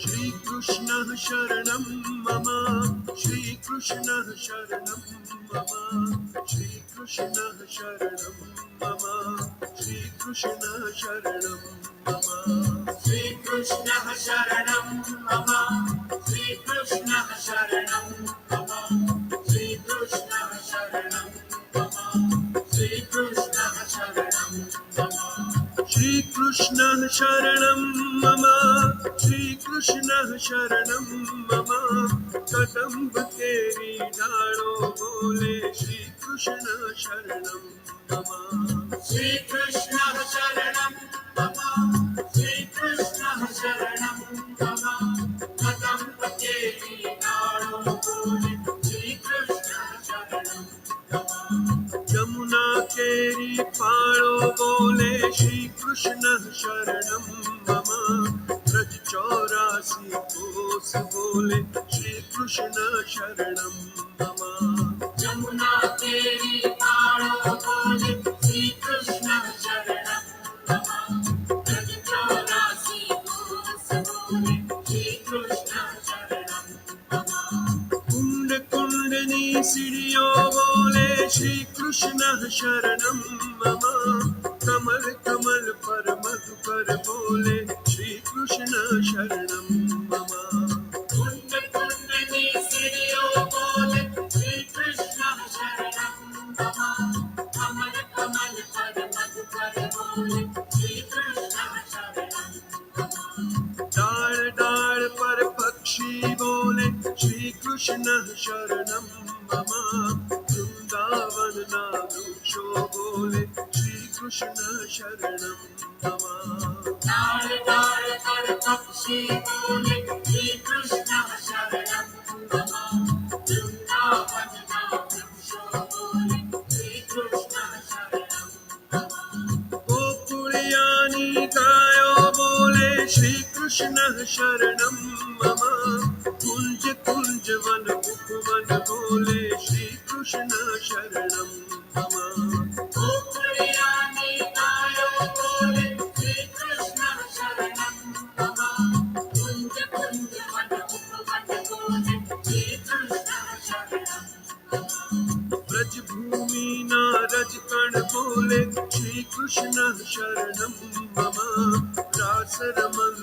श्रीकृष्णः शरणं मम श्रीकृष्णः शरणं मम श्रीकृष्णः शरणं मम श्रीकृष्णः शरणं मम श्रीकृष्णः शरणं मम श्रीकृष्णः शरणं मम श्रीकृष्णः शरणं मम श्रीकृष्णः शरणं मम श्रीकृष्णः शरणं मम श्रीकृष्णः शरणं मम कदम्ब केरी डालो बोले श्रीकृष्णः शरणं मम श्रीकृष्णः शरणं मम श्रीकृष्णः शरणं मम कदम्ब केरी डालो बोले श्रीकृष्णः शरणं मम यमुना केरी पालो बोले श्रीकृष्णः शरणं मम ब्रज 84 कोस बोले श्रीकृष्णः शरणं मम यमुना केरी पालो बोले श्रीकृष्णः शरणं मम ब्रज 84 कोस बोले श्रीकृष्णः शरणं मम कुंड कुंडनी सीढ़ियों बोले श्रीकृष्णः शरणं मम कमल कमल पर मधुकर बोले श्रीकृष्णः शरणं मम कुंड कुंडनी सीढ़ियों बोले श्रीकृष्णः शरणं मम कमल कमल पर मधुकर बोले श्रीकृष्णः शरणं मम डाल डाल पर पक्षी बोले श्रीकृष्णः शरणं मम वृंदावन नादुषो बोले श्रीकृष्णः शरणं मम डाल डाल पर पक्षी बोले श्रीकृष्णः शरणं मम वृंदावन नादुषो बोले श्रीकृष्णः शरणं मम गोकुलियानी गायो बोले श्रीकृष्णः शरणं मम कुंज कुंज वन उपवन बोले श्रीकृष्णः शरणं मम गोकुलियानी गायो बोले श्रीकृष्णः शरणं मम कुंज कुंज वन उपवन बोले श्रीकृष्णः शरणं मम ब्रज भूमि नारज कण बोले श्रीकृष्णः शरणं मम रास रमन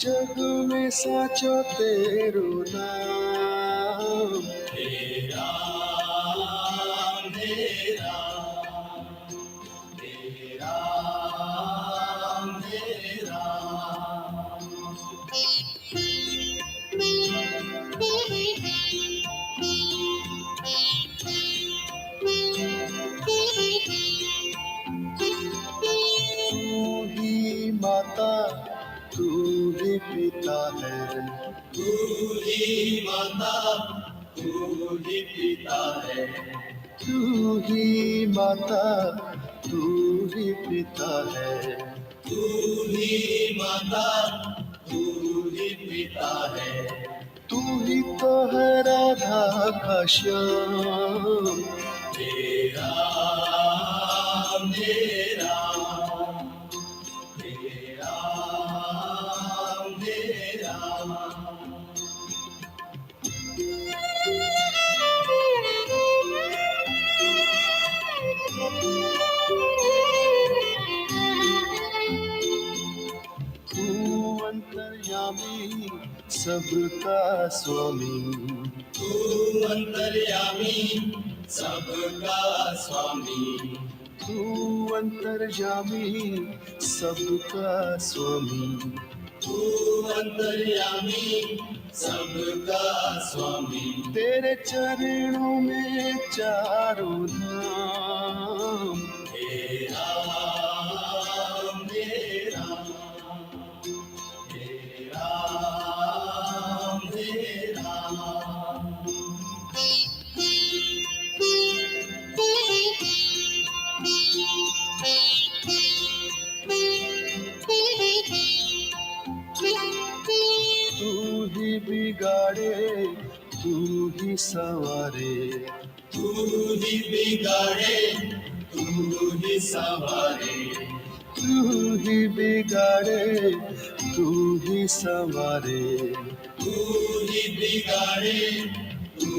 जग में साचो तेरो नाम हे राम हे राम हे राम हे राम तू ही माता तू ही पिता है तू ही माता तू ही पिता है तू ही माता तू ही पिता है तू ही माता तू ही पिता है तू ही तो है राधा का श्याम हे राम हे राम अंतर्यामी सबका स्वामी तू अंतर्यामी सबका स्वामी तू अंतर्यामी सबका स्वामी तू अंतर्यामी सबका स्वामी। तेरे चरणों में चारों धाम। हे राम हे राम हे राम हे राम। तू ही बिगाड़े तू ही संवारे। तू ही बिगाड़े तू ही संवारे। तू ही बिगाड़े तू ही संवारे। तू ही बिगाड़े तू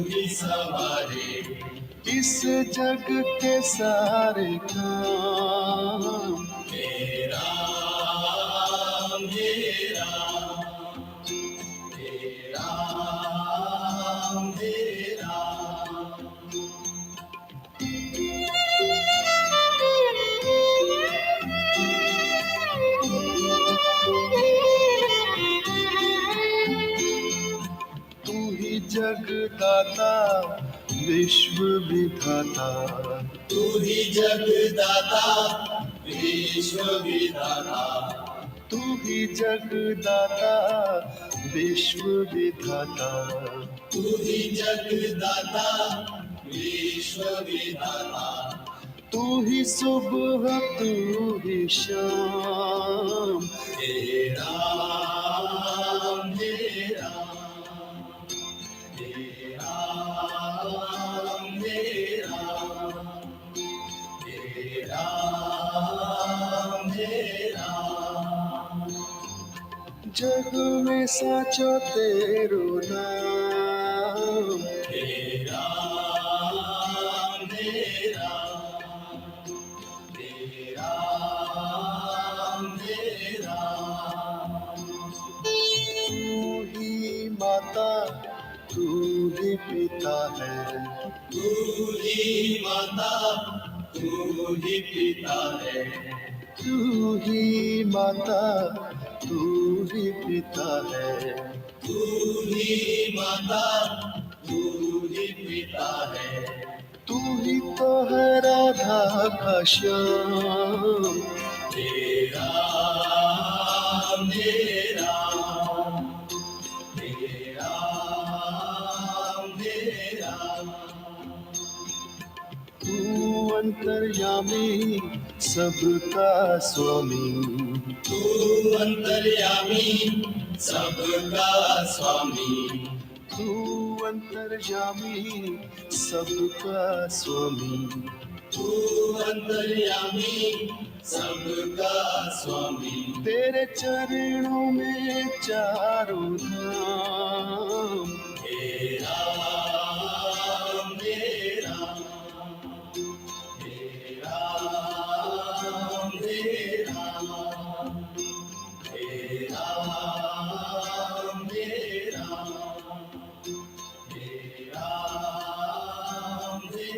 ही संवारे। इस जग के सारे काम। हे राम हे राम हे राम हे राम। तू ही जगदाता विश्व विधाता। तू ही जगदाता विश्व विधाता। तू ही जगदाता विश्व विधाता। तू ही जगदाता विश्व विधाता। तू ही सुबह तू ही शाम। हे राम हे राम हे राम हे राम हे राम हे राम। जग में साचो तेरो नाम। हे राम हे राम हे राम हे राम। तू ही माता तू ही पिता है। तू ही माता तू ही पिता है। तू ही माता तू ही पिता है। तू ही माता तू ही पिता है। तू ही तो है राधा का श्याम। हे राम हे राम हे राम हे राम। तू अंतर्यामी सबका स्वामी। तू अंतर्यामी सबका स्वामी। तू अंतर्यामी सबका स्वामी। तू अंतर्यामी सबका स्वामी। तेरे चरणों में चारों धाम। हे राम हे राम हे राम हे राम हे राम हे राम हे राम हे राम हे राम हे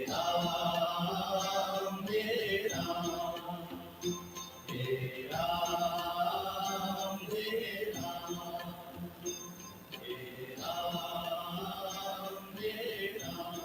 राम हे राम हे राम हे राम हे राम हे राम।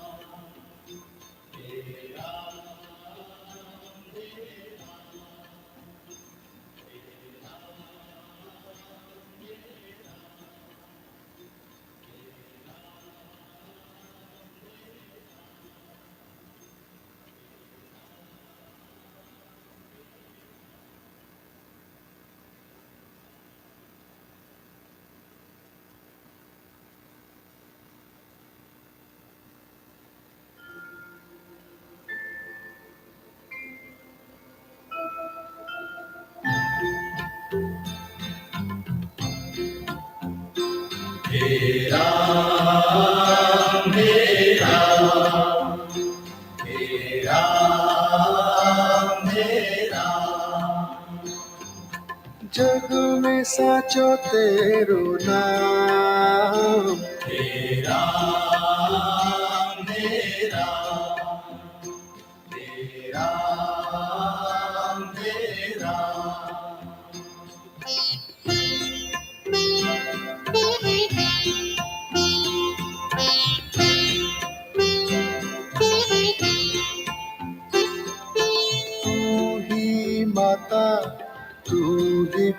हे राम हे राम हे राम हे राम। जग में साचो तेरो नाम। हे राम हे राम हे राम हे राम।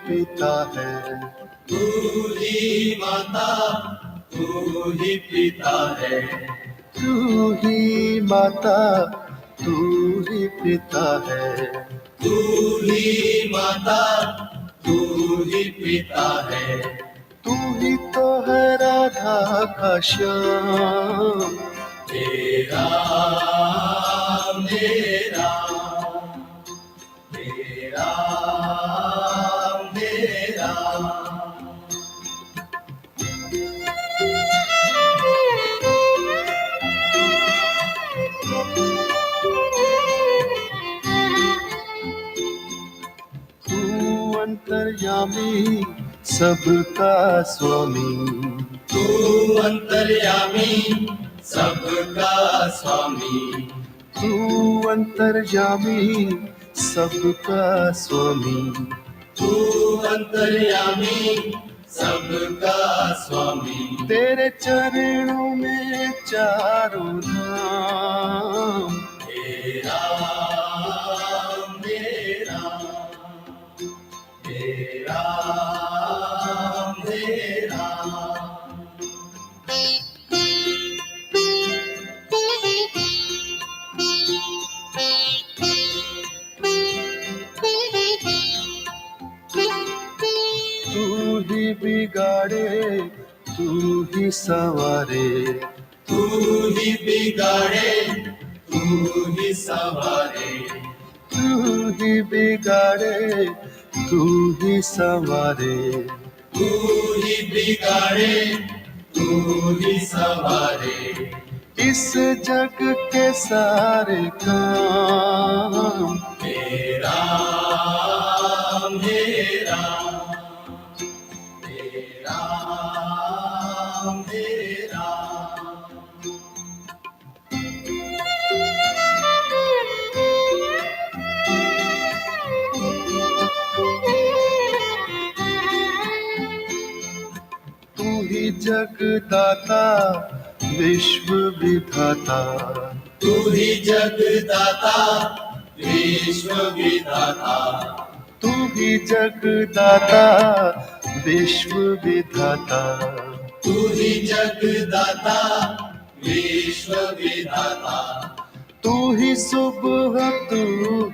पिता है, तू ही माता, तू ही पिता है, तू ही माता, तू ही पिता है, तू ही माता, तू ही पिता है, तू ही तो है राधा का श्याम। तेरा मेरा, तेरा मेरा, तू अंतर्यामी सबका स्वामी, तू अंतर्यामी सबका स्वामी, तू अंतर्यामी सबका स्वामी, तू अंतर्यामी सबका स्वामी, तेरे चरणों में चारों धाम। तेरा मेरा, तेरा मेरा, तू ही बिगाड़े, तू ही संवारे, तू ही बिगाड़े, तू ही संवारे, तू ही बिगाड़े, तू ही संवारे, तू ही बिगाड़े, तू ही संवारे, इस जग के सारे काम। तेरा मेरा, तेरा मेरा, तू ही जगदाता विश्व विधाता, तू ही जगदाता विश्व विधाता, तू ही जगदाता विश्व विधाता, तू ही जगदाता विश्व विधाता, तू ही सुबह तू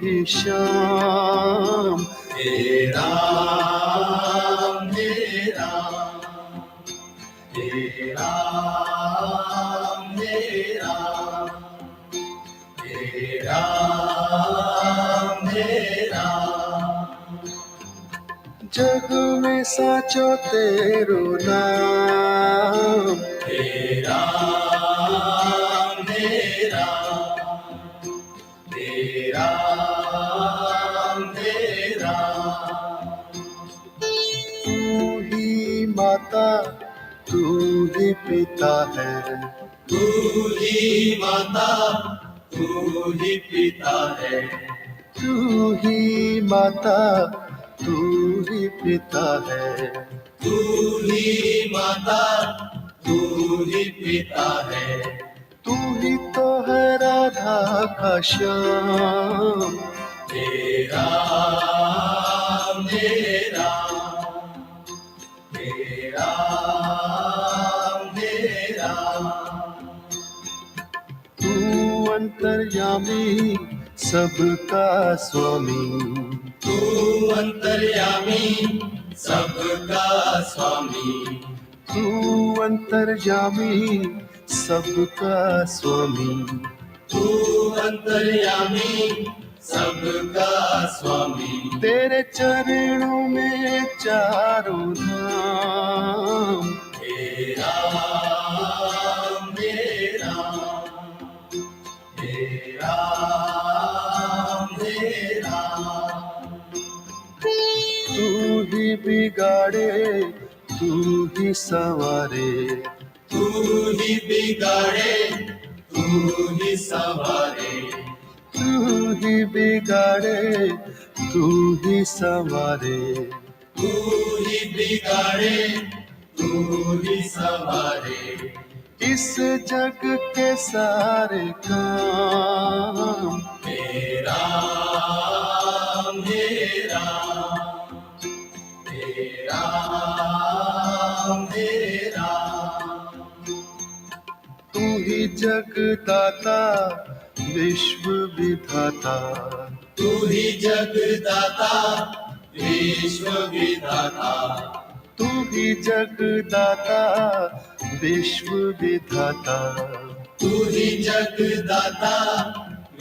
ही शाम। तेरा मेरा, तेरा मेरा, तेरा मेरा, जग में साचो तेरो नाम। तेरा मेरा, तेरा मेरा, तू ही माता, तू ही पिता है, तू ही माता, तू ही पिता है, तू ही माता, तू ही पिता है, तू ही माता, तू ही पिता है, तू ही तो है राधा का श्याम। तेरा मेरा, तेरा मेरा, तू अंतर्यामी सबका स्वामी, तू अंतर्यामी सबका स्वामी, तू अंतर्यामी सबका स्वामी, तू अंतर्यामी सबका स्वामी, तेरे चरणों में चारों धाम। तेरा मेरा, तेरा मेरा, तू ही बिगाड़े, तू ही संवारे, तू ही बिगाड़े, तू ही संवारे, तू ही बिगाड़े, तू ही संवारे, तू ही बिगाड़े, तू ही संवारे, इस जग के सारे काम। तेरा मेरा, Hare Ram. तू ही जगदाता विश्व विधाता तू ही जगदाता विश्व विधाता तू ही जगदाता विश्व विधाता तू ही जगदाता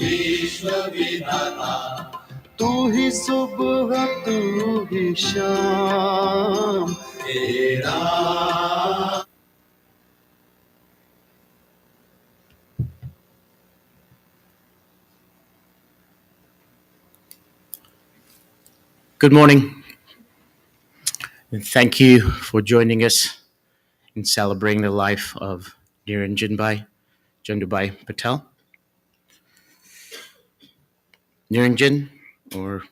विश्व विधाता तू ही सुबह तू ही शाम हे Ram. Good morning, and thank you for joining us in celebrating the life of Niranjan Chandubhai Patel. Niranjan, or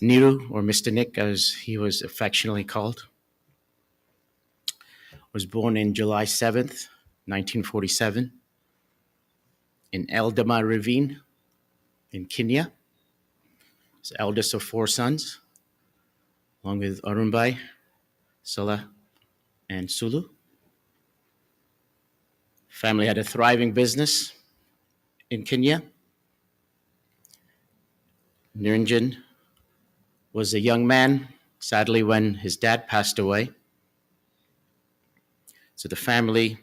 Niru, or Mr. Nick, as he was affectionately called, was born in July 7th, 1947, in Eldama Ravine in Kenya. He's the eldest of 4 sons, along with Arunbai, Sala, and Sulu. Family had a thriving business in Kenya. Niranjan was a young man, sadly, when his dad passed away. So the family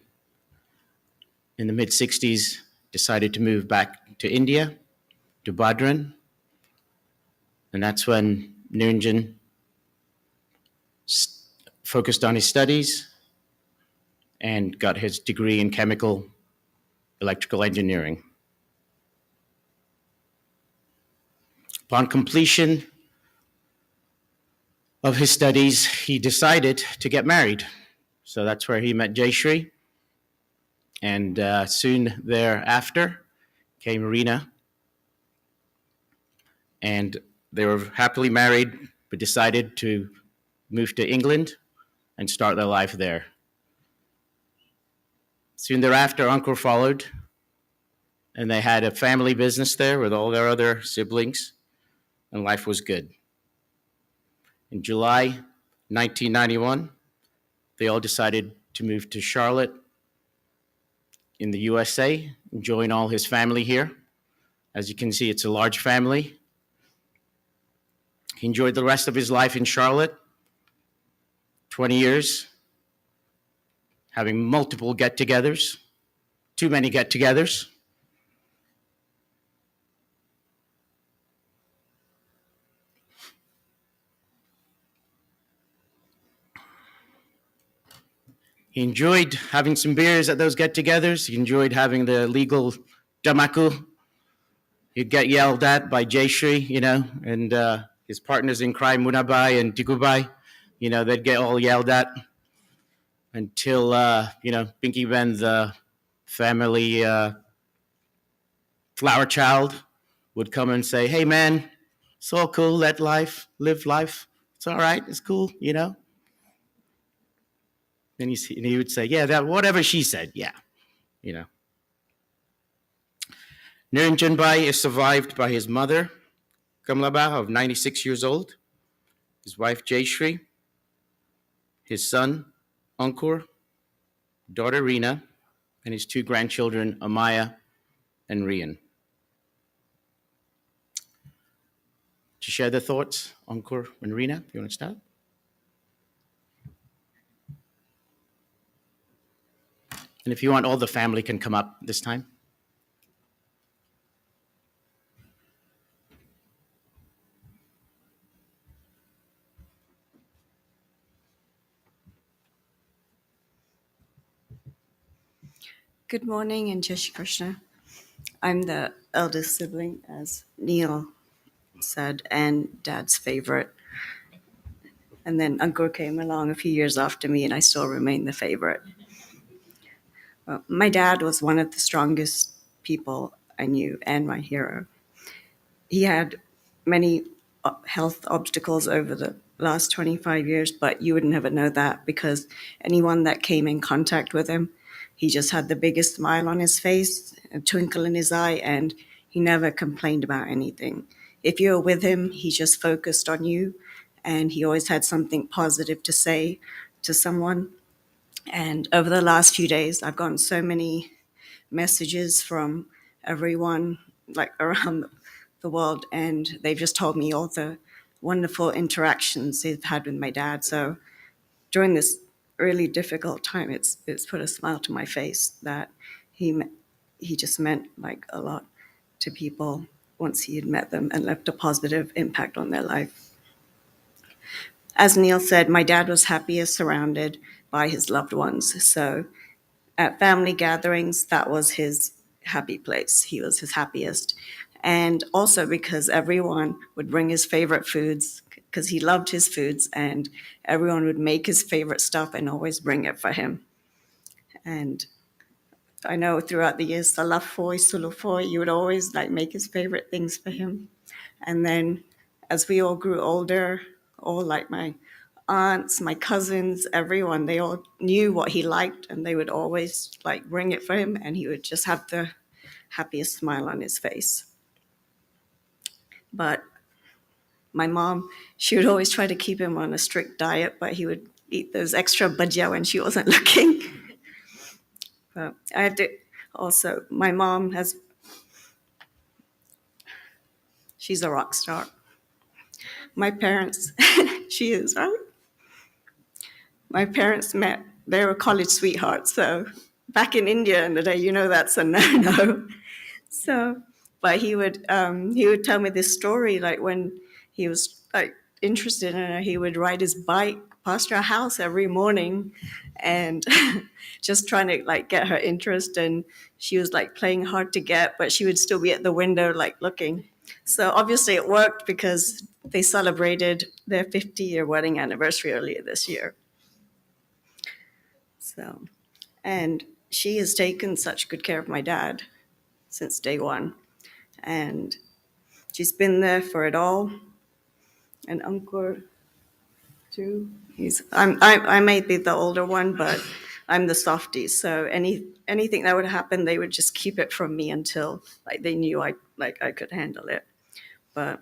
in the mid-60s decided to move back to India, to Badran. And that's when Niranjan focused on his studies and got his degree in chemical electrical engineering. Upon completion of his studies, he decided to get married. So that's where he met Jayshree. And soon thereafter came Reena. And they were happily married, but decided to move to England and start their life there. Soon thereafter, Ankur followed, and they had a family business there with all their other siblings, and life was good. In July 1991, they all decided to move to Charlotte in the USA and join all his family here. As you can see, it's a large family. He enjoyed the rest of his life in Charlotte, 20 years, having multiple get-togethers, too many get-togethers. He enjoyed having some beers at those get-togethers. He enjoyed having the legal damaku. He'd get yelled at by Jayshree, and his partners in crime, Munabai and Tikubai, they'd get all yelled at until, Pinky Ben, the family flower child, would come and say, hey, man, it's all cool, live life. It's all right, it's cool, And he would say, yeah, that whatever she said, yeah, Niranjan Bhai is survived by his mother, Kamlaba, of 96 years old, his wife, Jayshree, his son, Ankur, daughter, Reena, and his 2 grandchildren, Amaya and Rian. To share their thoughts, Ankur and Reena, you want to start? And if you want, all the family can come up this time. Good morning and Jai Shri Krishna. I'm the eldest sibling, as Neil said, and Dad's favorite. And then Ankur came along a few years after me, and I still remain the favorite. My dad was one of the strongest people I knew and my hero. He had many health obstacles over the last 25 years, but you would never know that because anyone that came in contact with him, he just had the biggest smile on his face, a twinkle in his eye, and he never complained about anything. If you were with him, he just focused on you and he always had something positive to say to someone. And over the last few days, I've gotten so many messages from everyone like around the world, and they've just told me all the wonderful interactions they've had with my dad. So during this really difficult time, it's put a smile to my face that he he just meant like a lot to people once he had met them and left a positive impact on their life. As Neil said, my dad was happiest surrounded by his loved ones. So at family gatherings, that was his happy place. He was his happiest. And also because everyone would bring his favorite foods, because he loved his foods, and everyone would make his favorite stuff and always bring it for him. And I know throughout the years, salafoy, sulufoy, you would always like make his favorite things for him. And then as we all grew older, all like my aunts, my cousins, everyone, they all knew what he liked and they would always like bring it for him and he would just have the happiest smile on his face. But my mom, she would always try to keep him on a strict diet, but he would eat those extra bhajia when she wasn't looking. But I have to also, my mom has, she's a rock star. My parents, she is, right? My parents met, they were college sweethearts. So back in India in the day, you know that's a no-no. So, but he would tell me this story, like when he was like interested in her, he would ride his bike past our house every morning and just trying to like get her interest. And she was like playing hard to get, but she would still be at the window like looking. So obviously it worked because they celebrated their 50-year wedding anniversary earlier this year. So, and she has taken such good care of my dad since day one. And she's been there for it all. And Uncle too. I may be the older one, but I'm the softie. So anything that would happen, they would just keep it from me until like they knew I could handle it. But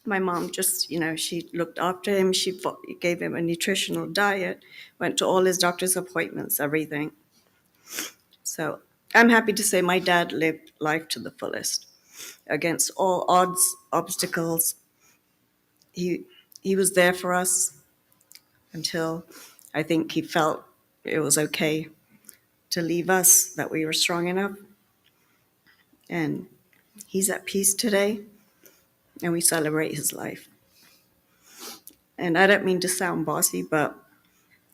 my mom just, she looked after him. She gave him a nutritional diet, went to all his doctor's appointments, everything. So I'm happy to say my dad lived life to the fullest. Against all odds, obstacles, he was there for us until I think he felt it was okay to leave us, that we were strong enough. And he's at peace today, and we celebrate his life. And I don't mean to sound bossy, but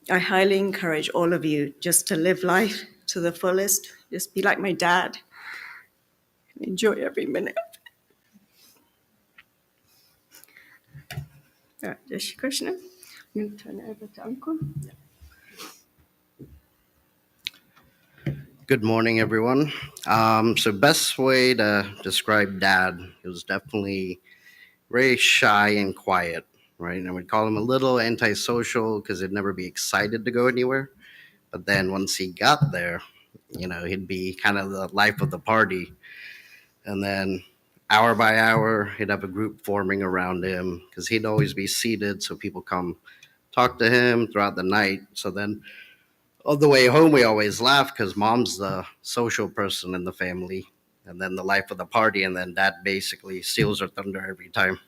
I highly encourage all of you just to live life to the fullest. Just be like my dad. Enjoy every minute. All right, Jai Krishna. I'm going to turn it over to Uncle. Good morning, everyone. So best way to describe Dad, he was definitely very shy and quiet, right? And we'd call him a little antisocial because he'd never be excited to go anywhere. But then once he got there, he'd be kind of the life of the party. And then hour by hour, he'd have a group forming around him because he'd always be seated. So people come talk to him throughout the night. So then on the way home, we always laugh because mom's the social person in the family and then the life of the party. And then dad basically steals her thunder every time.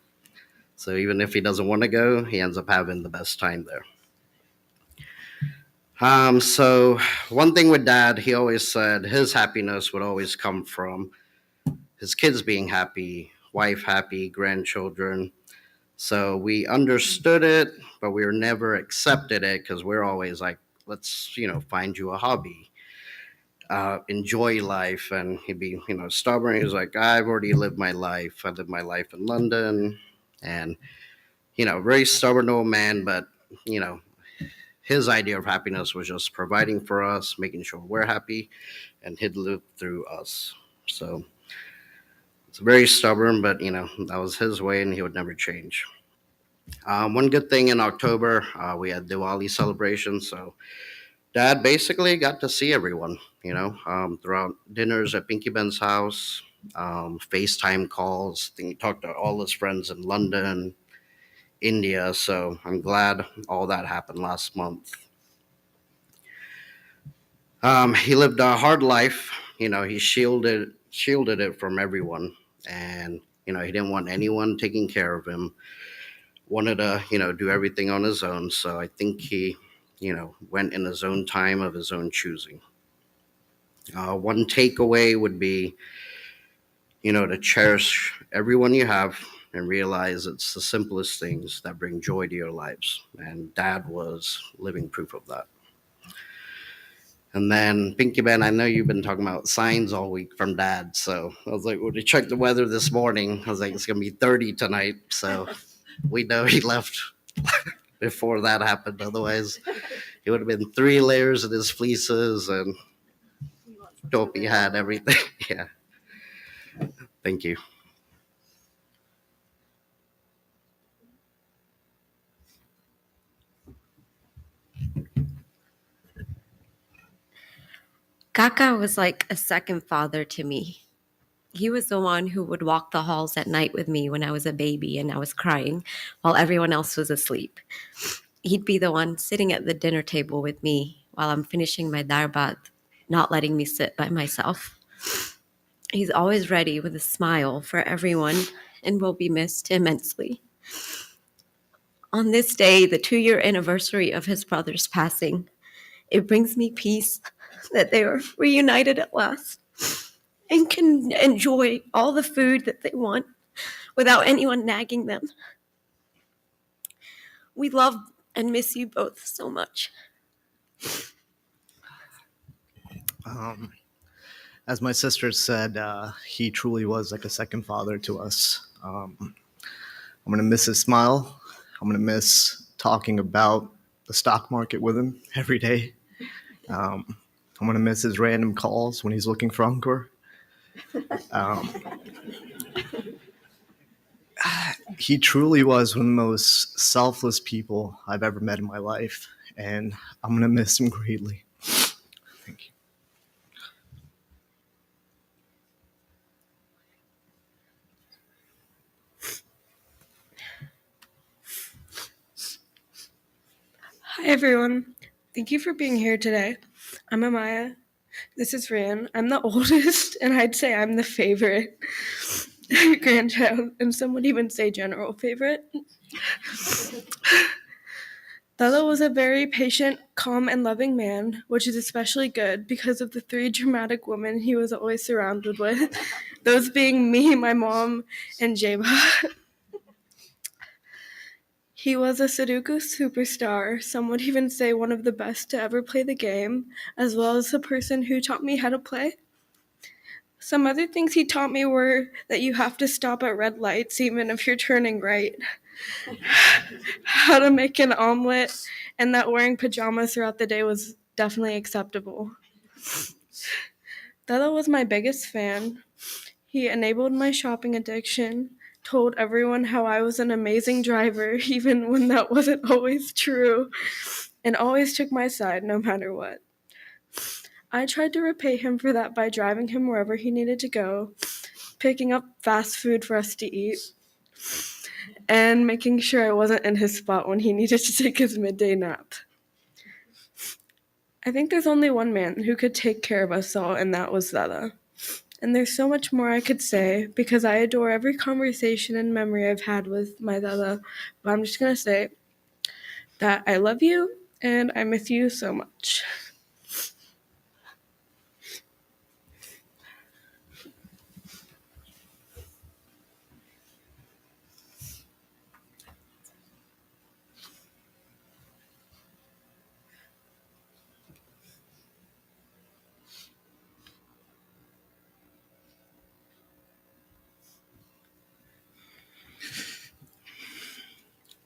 So even if he doesn't want to go, he ends up having the best time there. So one thing with dad, he always said his happiness would always come from his kids being happy, wife happy, grandchildren. So we understood it, but we were never accepted it because we're always like, let's, find you a hobby, enjoy life. And he'd be, stubborn. He was like, I've already lived my life. I lived my life in London and, very stubborn old man, but, his idea of happiness was just providing for us, making sure we're happy, and he'd live through us. So it's very stubborn, but that was his way, and he would never change. One good thing in October, we had Diwali celebrations, so Dad basically got to see everyone. Throughout dinners at Pinky Ben's house, FaceTime calls. I think he talked to all his friends in London, India. So I'm glad all that happened last month. He lived a hard life. He shielded it from everyone, and he didn't want anyone taking care of him. Wanted to do everything on his own. So I think he went in his own time of his own choosing. One takeaway would be to cherish everyone you have and realize it's the simplest things that bring joy to your lives. And Dad was living proof of that. And then, Pinky Ben, I know you've been talking about signs all week from Dad. So I was like, when we checked the weather this morning, I was like, it's going to be 30 tonight. So we know he left before that happened. Otherwise, he would have been 3 layers in his fleeces and Dopey had everything. Yeah. Thank you. Kaka was like a second father to me. He was the one who would walk the halls at night with me when I was a baby and I was crying while everyone else was asleep. He'd be the one sitting at the dinner table with me while I'm finishing my darbat, not letting me sit by myself. He's always ready with a smile for everyone and will be missed immensely. On this day, the 2-year anniversary of his brother's passing, it brings me peace that they are reunited at last and can enjoy all the food that they want without anyone nagging them. We love and miss you both so much. As my sister said, he truly was like a second father to us. I'm going to miss his smile. I'm going to miss talking about the stock market with him every day. I'm going to miss his random calls when he's looking for Encore. He truly was one of the most selfless people I've ever met in my life, and I'm going to miss him greatly. Thank you. Hi, everyone. Thank you for being here today. I'm Amaya. This is Ryan. I'm the oldest, and I'd say I'm the favorite grandchild, and some would even say general favorite. Dada was a very patient, calm, and loving man, which is especially good because of the 3 dramatic women he was always surrounded with, those being me, my mom, and Jeba. He was a Sudoku superstar, some would even say one of the best to ever play the game, as well as the person who taught me how to play. Some other things he taught me were that you have to stop at red lights even if you're turning right, how to make an omelet, and that wearing pajamas throughout the day was definitely acceptable. Dada was my biggest fan. He enabled my shopping addiction, told everyone how I was an amazing driver, even when that wasn't always true, and always took my side no matter what. I tried to repay him for that by driving him wherever he needed to go, picking up fast food for us to eat, and making sure I wasn't in his spot when he needed to take his midday nap. I think there's only one man who could take care of us all, and that was Dada. And there's so much more I could say because I adore every conversation and memory I've had with my Dada. But I'm just going to say that I love you and I miss you so much.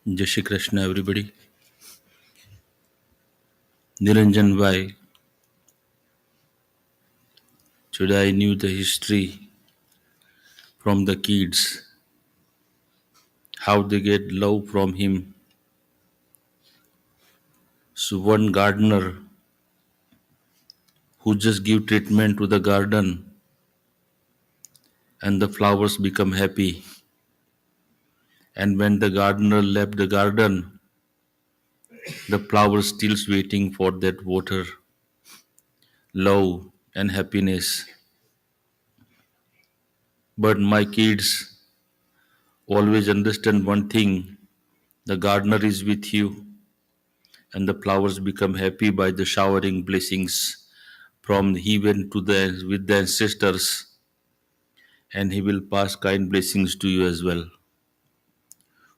Jai Shri Krishna, everybody. Niranjan Bhai. Today I knew the history from the kids, how they get love from him. So one gardener who just give treatment to the garden and the flowers become happy. And when the gardener left the garden, the flowers still waiting for that water, love, and happiness. But my kids always understand one thing: the gardener is with you, and the flowers become happy by the showering blessings from heaven to the with the ancestors, and he will pass kind blessings to you as well.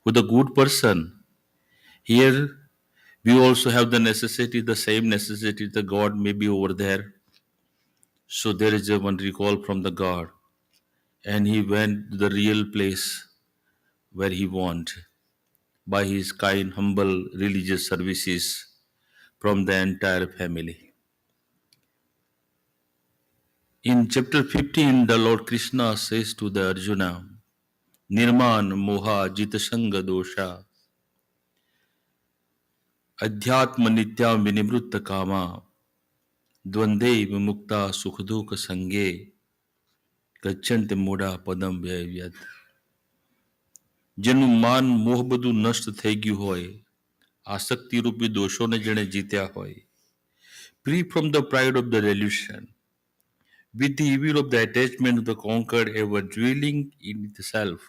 With a good person, here we also have the necessity, the same necessity. The God may be over there. So there is a one recall from the God, and he went to the real place where he want by his kind, humble religious services from the entire family. In chapter 15, the Lord Krishna says to the Arjuna, Nirman moha jitasanga dosha adhyatma nitya vinimrutta kama dvande vimukta sukhduk sange gacchante moda padam vyayat. જેનું માન મોહ બધું નષ્ટ થઈ ગયું હોય, આસક્તિ રૂપી દોષોને જેણે જીત્યા હોય, free from the pride of the delusion, with the evil of the attachment of the conquered ever dwelling in itself,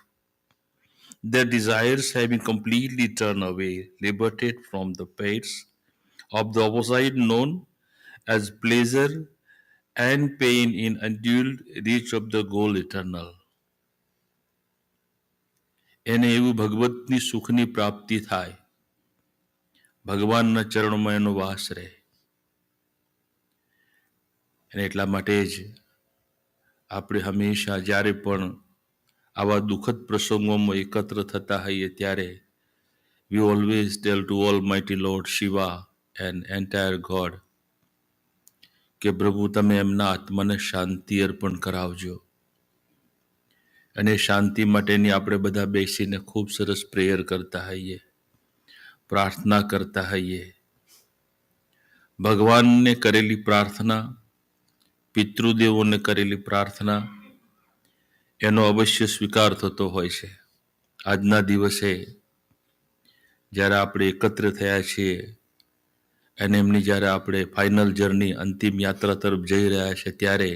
their desires having completely turned away, liberated from the pains of the opposite known as pleasure and pain in undual reach of the goal eternal. એને એવું ભગવતની સુખની પ્રાપ્તિ થાય, ભગવાનના ચરણોમાં એનો વાસ રહે. અને એટલા માટે જ આપણે હંમેશા જ્યારે પણ આવા દુઃખદ પ્રસંગોમાં એકત્ર થતા હોઈએ ત્યારે we always tell to Almighty Lord Shiva and entire God કે પ્રભુ તમે એમના આત્માને શાંતિ અર્પણ કરાવજો. અને શાંતિ માટેની આપણે બધા બેસીને ખૂબ સરસ પ્રેયર કરતા હોઈએ, પ્રાર્થના કરતા હોઈએ. ભગવાનને કરેલી પ્રાર્થના, પિતૃદેવોને કરેલી પ્રાર્થના એનો અવશ્ય સ્વીકાર થતો હોય છે. આજના દિવસે જ્યારે આપણે એકત્ર થયા છીએ અને એમની જ્યારે આપણે ફાઇનલ જર્ની, અંતિમ યાત્રા તરફ જઈ રહ્યા છે ત્યારે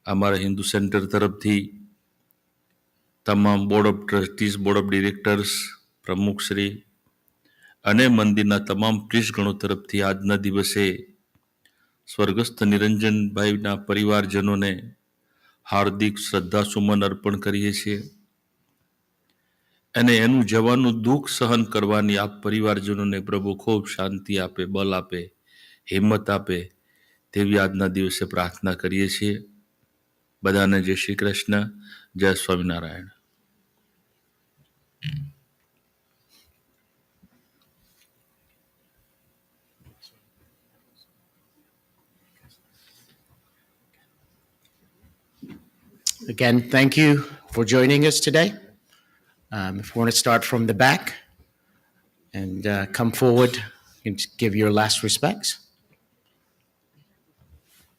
અમારા હિન્દુ સેન્ટર તરફથી તમામ board of trustees, board of directors, પ્રમુખશ્રી અને મંદિરના તમામ પ્રીસ્ટગણો તરફથી આજના દિવસે સ્વર્ગસ્થ નિરંજનભાઈના પરિવારજનોને હાર્દિક શ્રદ્ધાસુમન અર્પણ કરીએ છીએ. અને એનું જવાનું દુઃખ સહન કરવાની આપ પરિવારજનોને પ્રભુ ખૂબ શાંતિ આપે, બલ આપે, હિંમત આપે તેવી આજના દિવસે પ્રાર્થના કરીએ છીએ. બધાને જય શ્રી કૃષ્ણ, જય Swaminarayan. Again, thank you for joining us today. If you want to start from the back and come forward and give your last respects,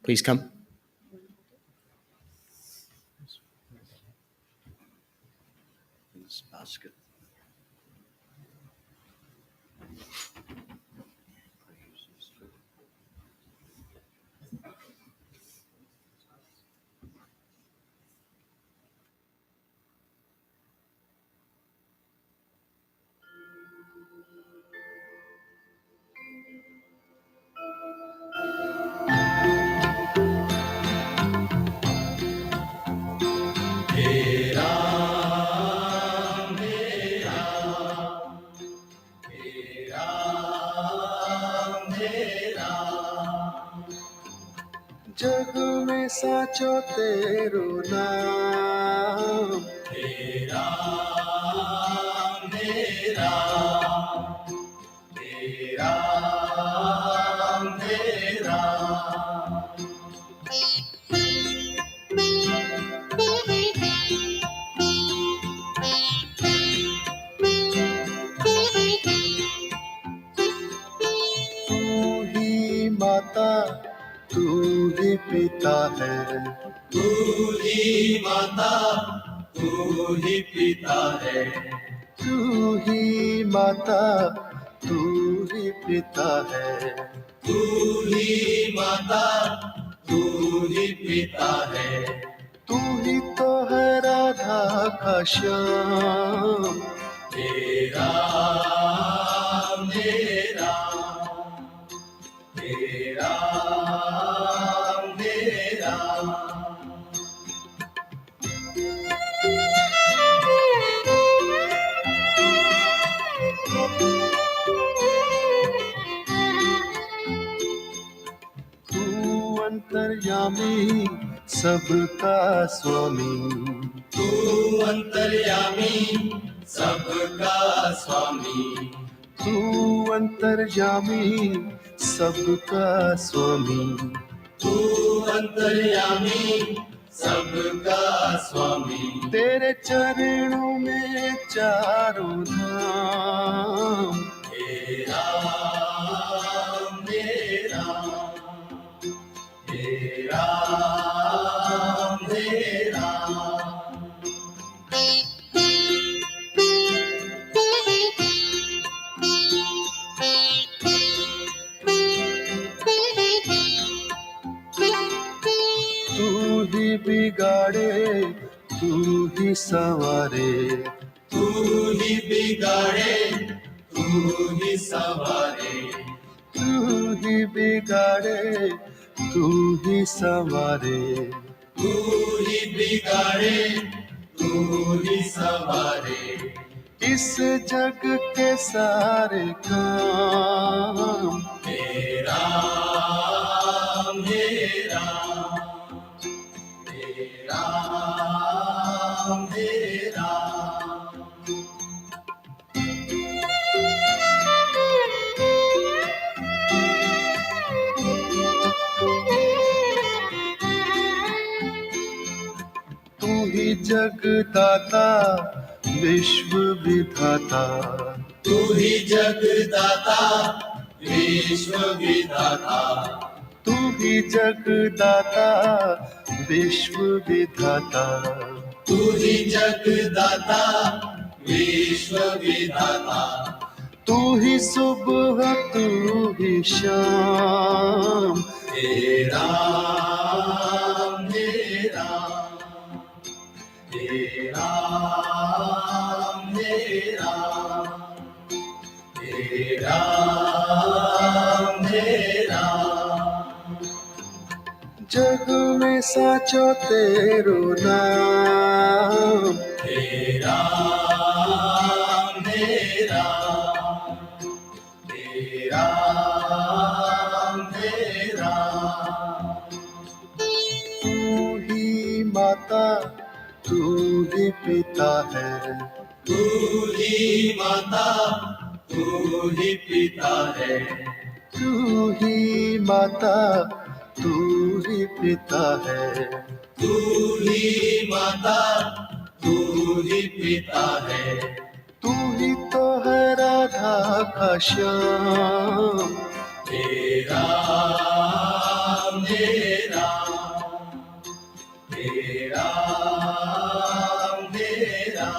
please come. जग में साचो तेरो नाम, हे राम, हे राम, हे राम, हे राम. तू ही माता तू ही पिता है, तू ही माता, तू तू ही पिता है, तू ही माता, तू ही पिता है। तू ही माता, तू ही पिता है। तू ही तो है राधा का श्याम। मेरा मेरा मेरा मेरा तू अंतर्यामी सबका स्वामी। तू अंतर्यामी सबका स्वामी, तू अंतर्यामी सबका स्वामी। तू अंतर्यामी सबका स्वामी। तेरे चरणों में चारों धाम। मेरा मेरा मेरा मेरा तू ही बिगाड़े, तू ही संवारे। तू ही बिगाड़े, तू ही संवारे। तू ही बिगाड़े, तू ही संवारे। तू ही बिगाड़े, तू ही संवारे। इस जग के सारे काम। मेरा मेरा मेरा मेरा तू ही जगदाता विश्व विधाता। तू ही जगदाता विश्व विधाता। तू ही जगदाता विश्व विधाता। तू ही जगदाता विश्व विधाता। तू ही सुबह, तू ही शाम। मेरा मेरा मेरा मेरा मेरा मेरा जग में साचो तेरो नाम। मेरा मेरा मेरा मेरा तू ही माता, तू ही पिता है। तू ही माता, तू ही पिता है। तू ही माता, तू ही पिता है। तू ही माता, तू ही पिता है। तू ही तो है राधा का श्याम। मेरा मेरा मेरा मेरा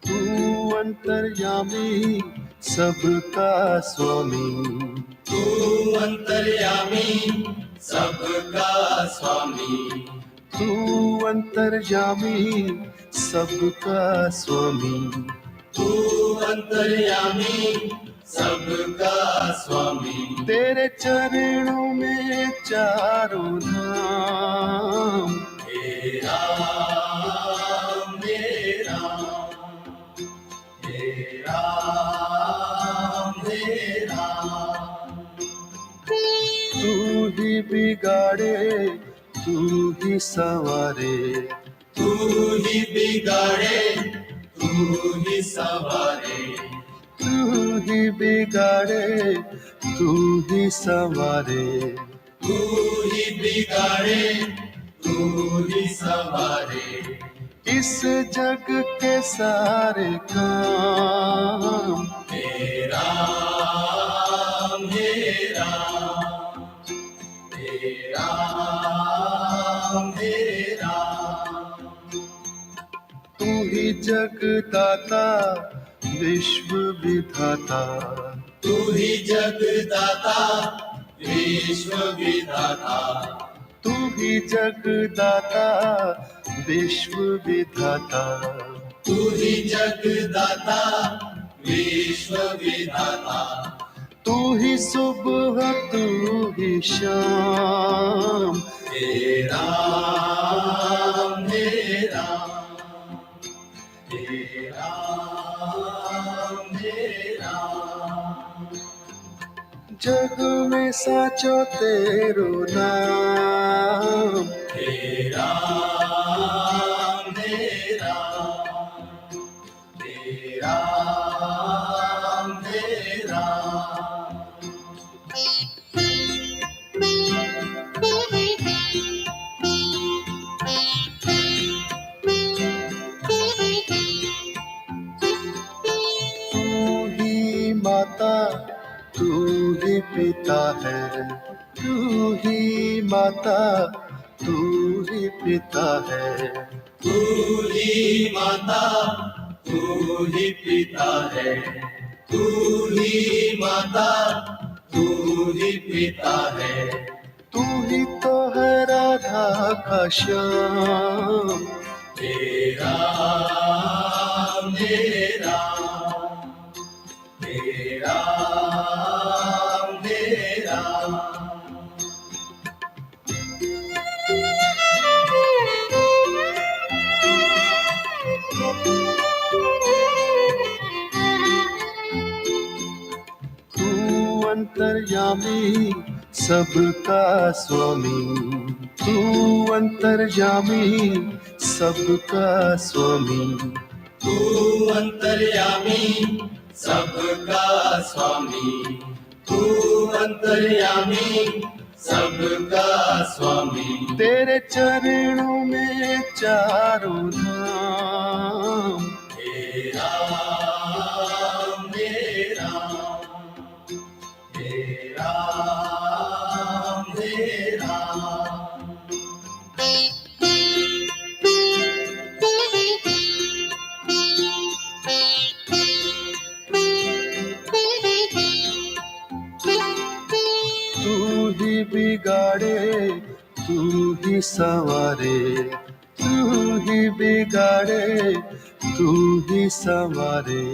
तू अंतर्यामी सबका स्वामी। तू अंतर्यामी सबका स्वामी। तू अंतर्यामी सबका स्वामी। तू अंतर्यामी सबका स्वामी। तेरे चरणों में चारों धाम। मेरा मेरा मेरा मेरा तू ही बिगाड़े, तू ही संवारे। तू ही बिगाड़े, तू ही संवारे। तू ही बिगाड़े, तू ही संवारे। तू ही बिगाड़े, तू ही संवारे। इस जग के सारे काम। मेरा मेरा मेरा मेरा जगदाता विश्व विधाता, तू ही जगदाता विश्व विधाता, तू ही जगदाता विश्व विधाता, तू ही जगदाता विश्व विधाता, तू ही सुबह तू ही शाम, हे राम हे राम हे राम हे राम, जग में साचो तेरो नाम, हे राम हे राम हे राम हे राम, तू ही माता तू ही पिता है, तू ही माता तू ही पिता है, तू ही माता तू ही पिता है, तू ही माता तू ही पिता है, तू ही तो है राधा का श्याम, हे राम हे राम हे राम हे राम, तू अंतर्यामी सबका स्वामी, तू अंतर्यामी सबका स्वामी, तू अंतर्यामी सबका स्वामी, तू अंतर्यामी सबका स्वामी, तेरे चरणों में चारों धाम, हे राम हे राम हे राम हे राम, तू ही बिगाड़े तू ही संवारे, तू ही बिगाड़े तू ही संवारे,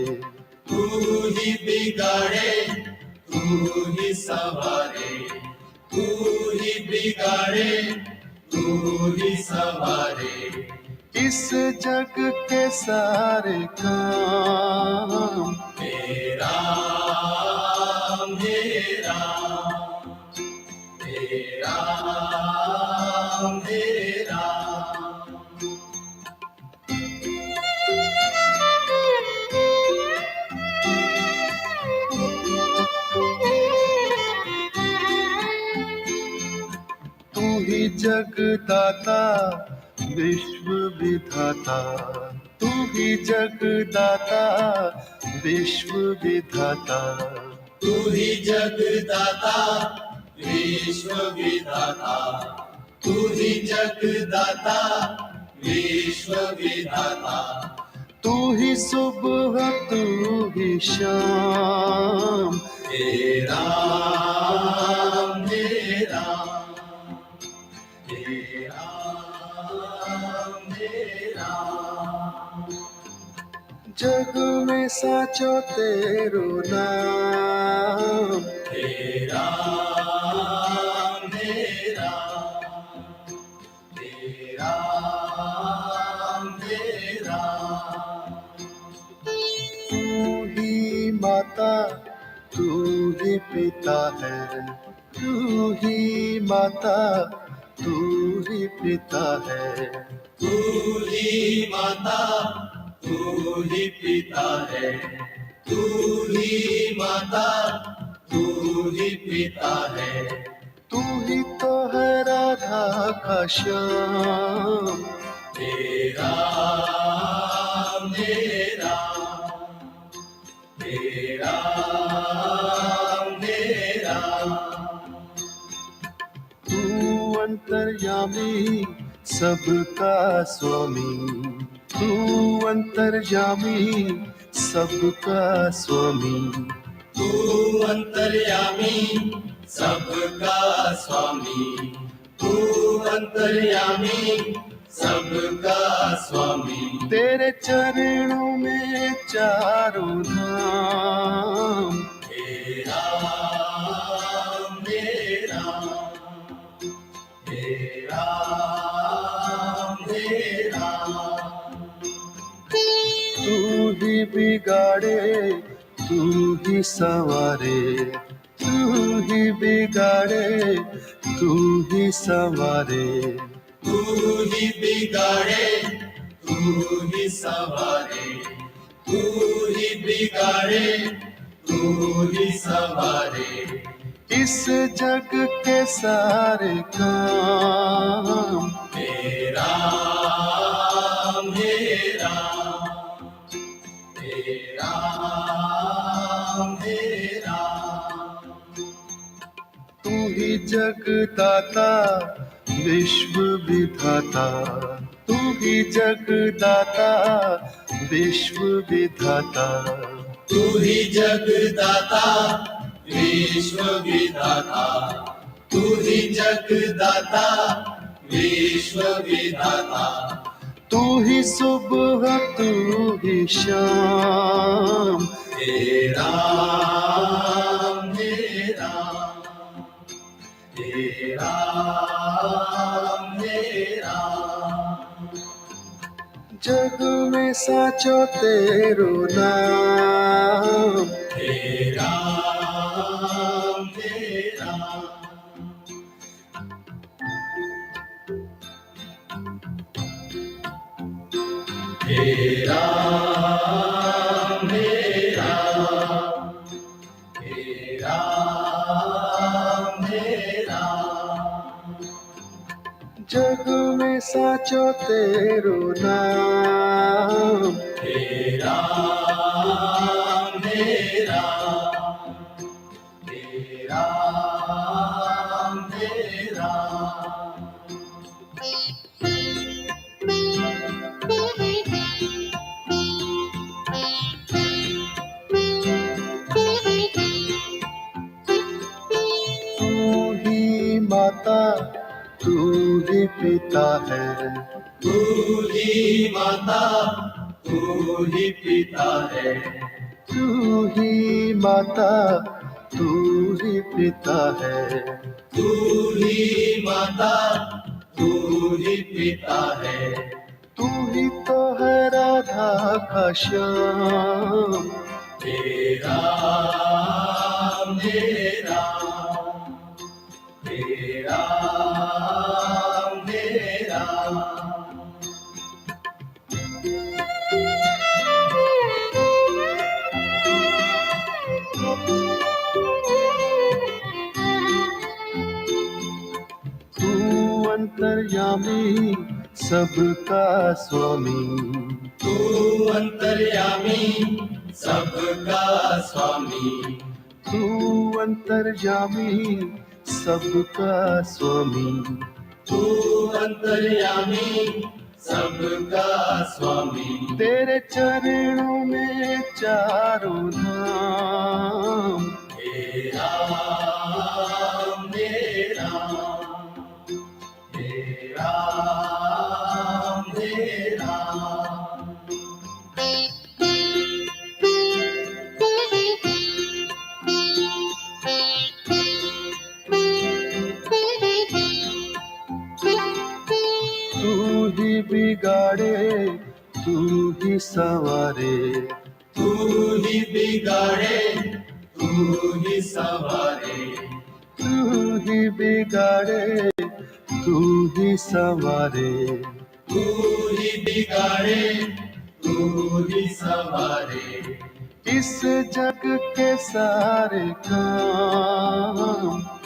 तू ही बिगाड़े तू ही सवारे, तू ही बिगाड़े तू ही सवारे, इस जग के सारे काम, हे राम हे राम हे राम हे राम, तू ही जगदाता विश्व विधाता, तू ही जगदाता विश्व विधाता, तू ही जगदाता विश्व विधाता, तू ही जगदाता विश्व विधाता, तू ही सुबह तू ही शाम, हे राम हे राम हे राम हे राम, जग में साचो तेरो नाम, हे राम हे राम हे राम हे राम, तू ही माता तू ही पिता है, तू ही माता तू ही पिता है, तू ही माता तू ही पिता है, तू ही माता तू ही पिता है, तू ही तो है राधा का श्याम, हे राम हे राम हे राम हे राम, तू अंतर्यामी सबका स्वामी, तू अंतर्यामी सबका स्वामी, तू अंतर्यामी सबका स्वामी, तू अंतर्यामी सबका स्वामी। तेरे चरणों में चारों धाम, हे राम हे राम हे राम हे राम। तू ही बिगाड़े तू ही संवारे, तू ही बिगाड़े तू ही संवारे, तू ही बिगाड़े तू ही संवारे, तू ही बिगाड़े तू ही संवारे। इस जग के सारे काम, हे राम हे राम हे राम हे राम। तू ही जगदाता विश्व विधाता, तू ही जगदाता विश्व विधाता, तू ही जगदाता विश्व विधाता, तू ही जगदाता विश्व विधाता। तू ही सुबह तू ही शाम, हे राम हे राम हे राम हे राम। जग में साचो तेरो नाम, हे राम हे राम। हे राम हे राम हे राम हे राम। जग में साचो तेरो नाम, हे राम हे राम हे राम हे राम। तू ही माता तू ही पिता है, तू ही माता तू ही पिता है, तू ही माता तू ही पिता है, तू ही माता तू ही पिता है। तू ही तो है राधा का श्याम, हे राम हे राम हे राम हे राम। तू अंतर्यामी सबका स्वामी, तू अंतर्यामी सबका स्वामी, तू अंतर्यामी सबका स्वामी, तू अंतर्यामी सबका स्वामी। तेरे चरणों में चारों धाम, हे राम हे राम हे राम हे राम। तू ही बिगाड़े तू ही संवारे, तू ही बिगाड़े तू ही संवारे, तू ही बिगाड़े तू ही संवारे, तू ही बिगाड़े तू ही संवारे। इस जग के सारे काम,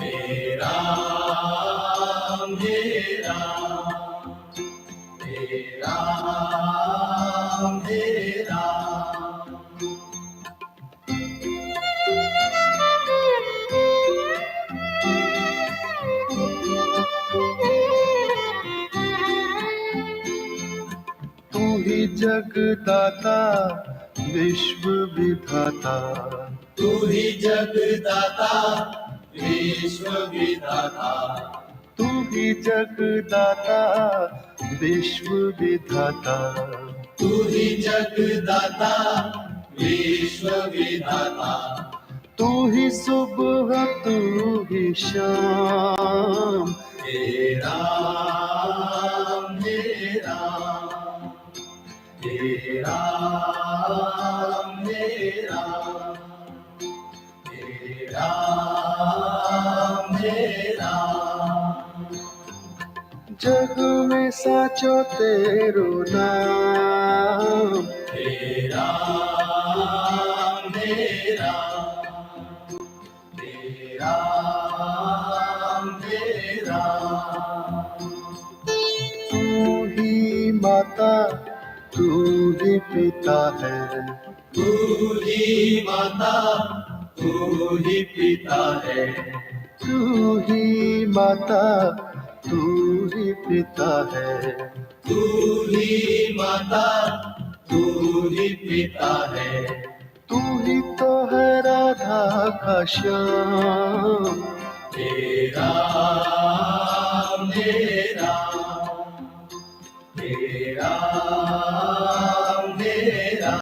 हे राम हे राम हे राम हे राम। तू ही जगदाता विश्व विधाता, तू ही जगदाता विश्व विधाता, तू ही जगदाता विश्व विधाता, तू ही जगदाता विश्व विधाता, तू ही सुबह तू ही शाम, हे राम हे राम, हे राम हे राम, हे राम हे राम, जग में साचो तेरो नाम, हे राम हे राम, हे राम हे राम, तू ही माता तू ही पिता है, तू ही माता तू ही पिता है, तू ही माता तू ही पिता है, तू ही माता तू ही पिता है, तू ही तो है राधा का श्याम, हे राम हे राम, हे राम